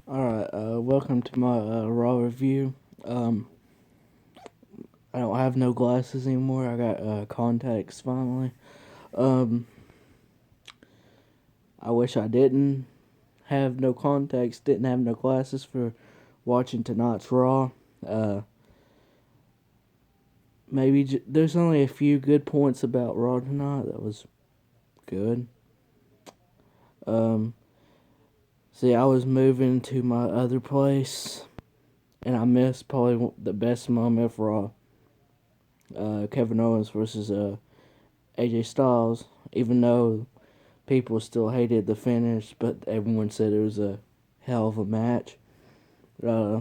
Alright, welcome to my Raw review. Um, I don't have no glasses anymore. I got contacts finally. Um, I wish I didn't have no contacts, didn't have no glasses for watching tonight's Raw. Uh, there's only a few good points about Raw tonight. That was good. Um, see, I was moving to my other place, and I missed probably the best moment of Raw. Kevin Owens versus AJ Styles, even though people still hated the finish, but everyone said it was a hell of a match. Uh,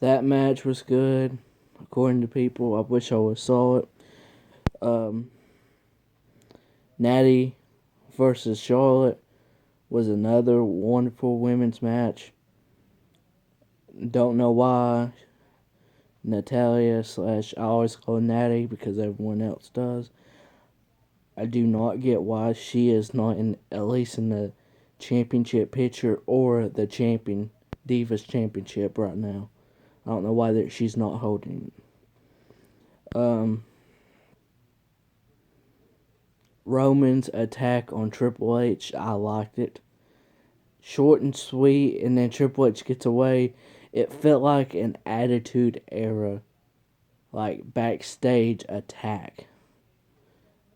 that match was good, according to people. I wish I would have saw it. Um, Natty versus Charlotte was another wonderful women's match. Don't know why Natalya slash I always call her Natty because everyone else does. I do not get why she is not in at least in the championship picture or the Divas Championship right now. I don't know why she's not holding it. Roman's attack on Triple H, I liked it. Short and sweet, and then Triple H gets away. It felt like an Attitude Era, like backstage attack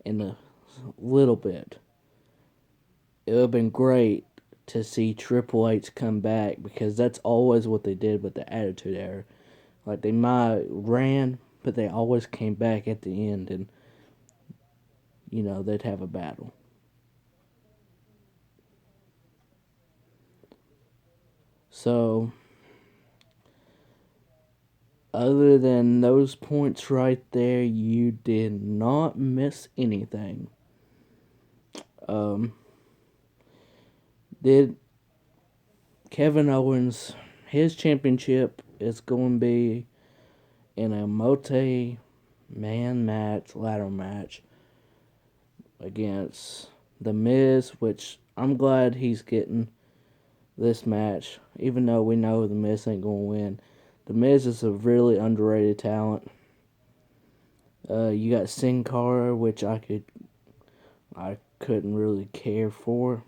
in a little bit. It would have been great to see Triple H come back because that's always what they did with the Attitude Era. Like they might ran, but they always came back at the end and they'd have a battle. So, other than those points right there, you did not miss anything. Um, did Kevin Owens, his championship is going to be in a multi-man match, ladder match, against The Miz, which I'm glad he's getting this match, even though we know The Miz ain't going to win. The Miz is a really underrated talent. You got Sin Cara, which I couldn't really care for.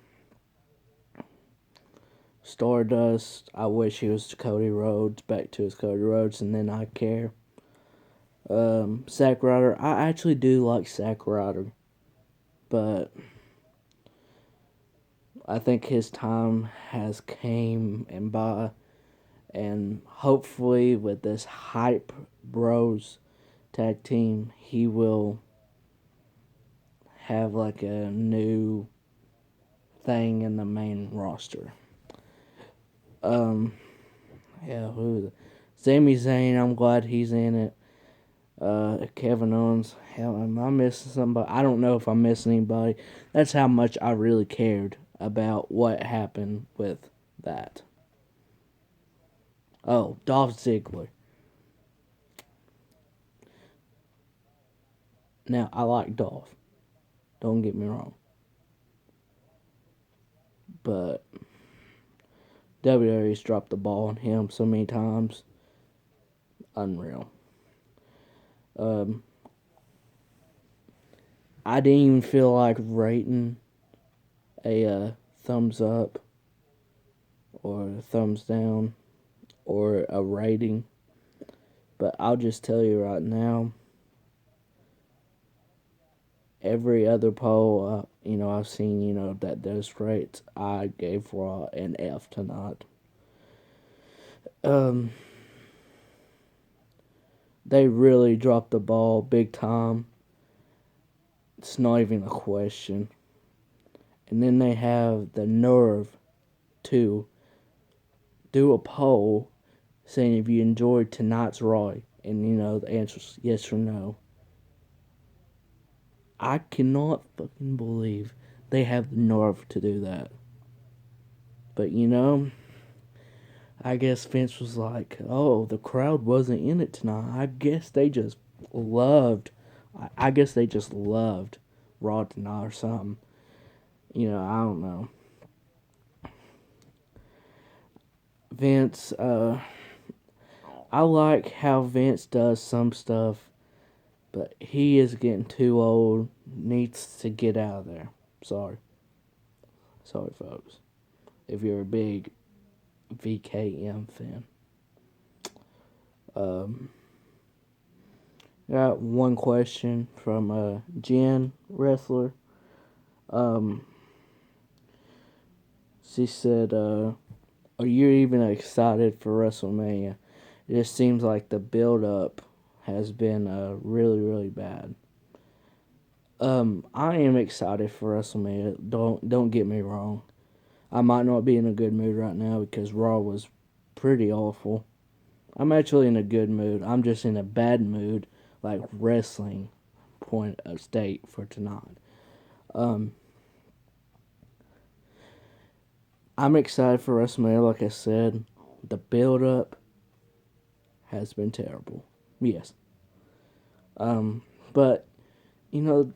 Stardust, I wish he was Cody Rhodes, back to his Cody Rhodes, and then I care. Zack Ryder, I actually do like Zack Ryder, but I think his time has came and by, and hopefully with this Hype Bros tag team, he will have like a new thing in the main roster. Yeah, who is it? Sami Zayn, I'm glad he's in it. Kevin Owens, hell, am I missing somebody? I don't know if I'm missing anybody. That's how much I really cared about what happened with that. Oh, Dolph Ziggler. Now, I like Dolph. Don't get me wrong. But WWE's dropped the ball on him so many times. Unreal. Um, I didn't even feel like rating a thumbs up or a thumbs down or a rating. But I'll just tell you right now, every other poll, I've seen, that those rates, I gave Raw an F tonight. Um, they really dropped the ball big time. It's not even a question. And then they have the nerve to do a poll saying if you enjoyed tonight's Raw, and the answer's yes or no. I cannot fucking believe they have the nerve to do that. But I guess Vince was like, "Oh, the crowd wasn't in it tonight. I guess they just loved. I guess they just loved Raw tonight or something. I don't know." Vince, I like how Vince does some stuff, but he is getting too old, needs to get out of there. Sorry. Sorry, folks. If you're a big VKM fan. Got one question from Jen Wrestler. She said, "Are you even excited for WrestleMania? It just seems like the build-up has been really, really bad." I am excited for WrestleMania. Don't get me wrong. I might not be in a good mood right now because Raw was pretty awful. I'm actually in a good mood. I'm just in a bad mood, like wrestling point of state for tonight. I'm excited for WrestleMania, like I said. The build up has been terrible. Yes. But you know,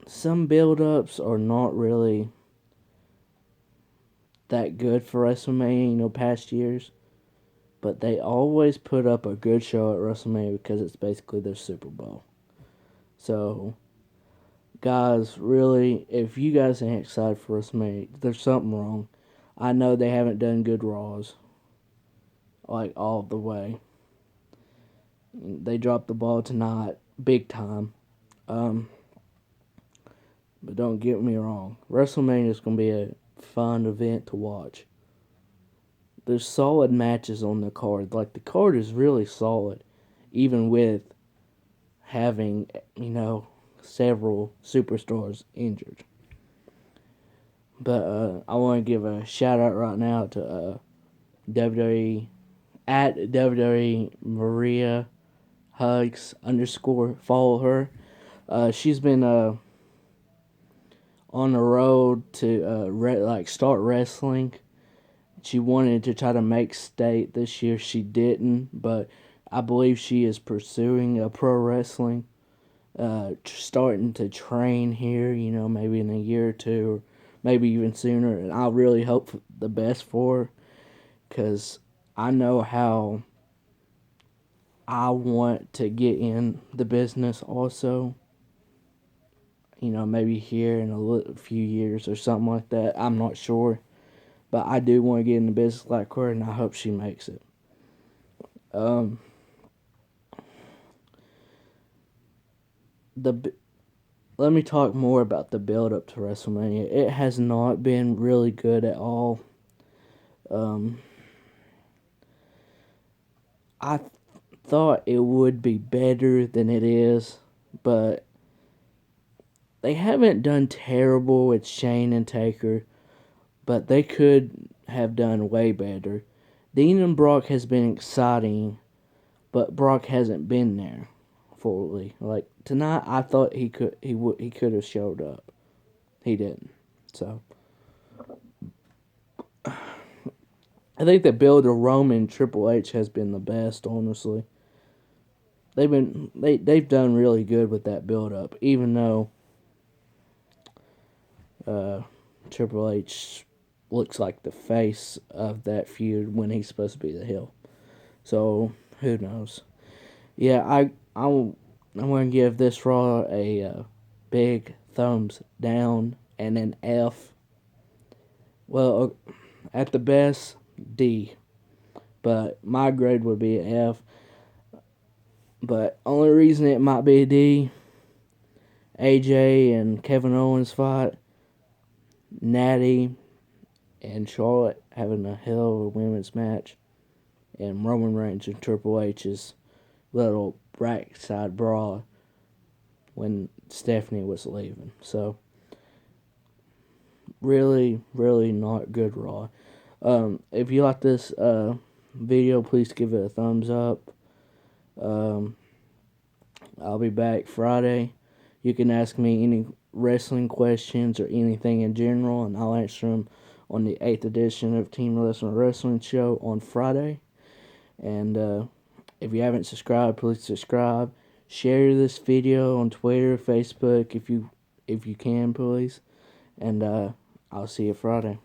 some build ups are not really that good for WrestleMania, past years. But they always put up a good show at WrestleMania because it's basically their Super Bowl. So, guys, really, if you guys ain't excited for WrestleMania, there's something wrong. I know they haven't done good Raws, like, all the way. They dropped the ball tonight, big time. But don't get me wrong, WrestleMania is going to be a fun event to watch. There's solid matches on the card. Like, the card is really solid, even with having, several superstars injured. But I want to give a shout out right now to WWE at WWE Maria Hugs _ follow her. She's been on the road to start wrestling. She wanted to try to make state this year. She didn't, but I believe she is pursuing pro wrestling. Starting to train here, maybe in a year or two, or maybe even sooner. And I really hope the best for her, because I know how I want to get in the business also. Maybe here in a few years or something like that. I'm not sure. But I do want to get in the business like her, and I hope she makes it. Let me talk more about the build up to WrestleMania. It has not been really good at all. I thought it would be better than it is, but they haven't done terrible with Shane and Taker, but they could have done way better. Dean and Brock has been exciting, but Brock hasn't been there fully. Like tonight, I thought he could have showed up. He didn't. So I think the build of Roman Triple H has been the best, honestly. They've done really good with that build up, even though Triple H looks like the face of that feud when he's supposed to be the heel. So who knows? Yeah, I'm going to give this Raw a big thumbs down and an F. Well, at the best, D. But my grade would be an F. But only reason it might be a D, AJ and Kevin Owens fight, Natty and Charlotte having a hell of a women's match, and Roman Reigns and Triple H's little backside brawl when Stephanie was leaving. So, really, really not good Raw. If you like this video, please give it a thumbs up. I'll be back Friday. You can ask me any wrestling questions or anything in general, and I'll answer them on the 8th edition of Team Wrestling Show on Friday. And if you haven't subscribed, please subscribe. Share this video on Twitter, Facebook, if you can, please. And I'll see you Friday.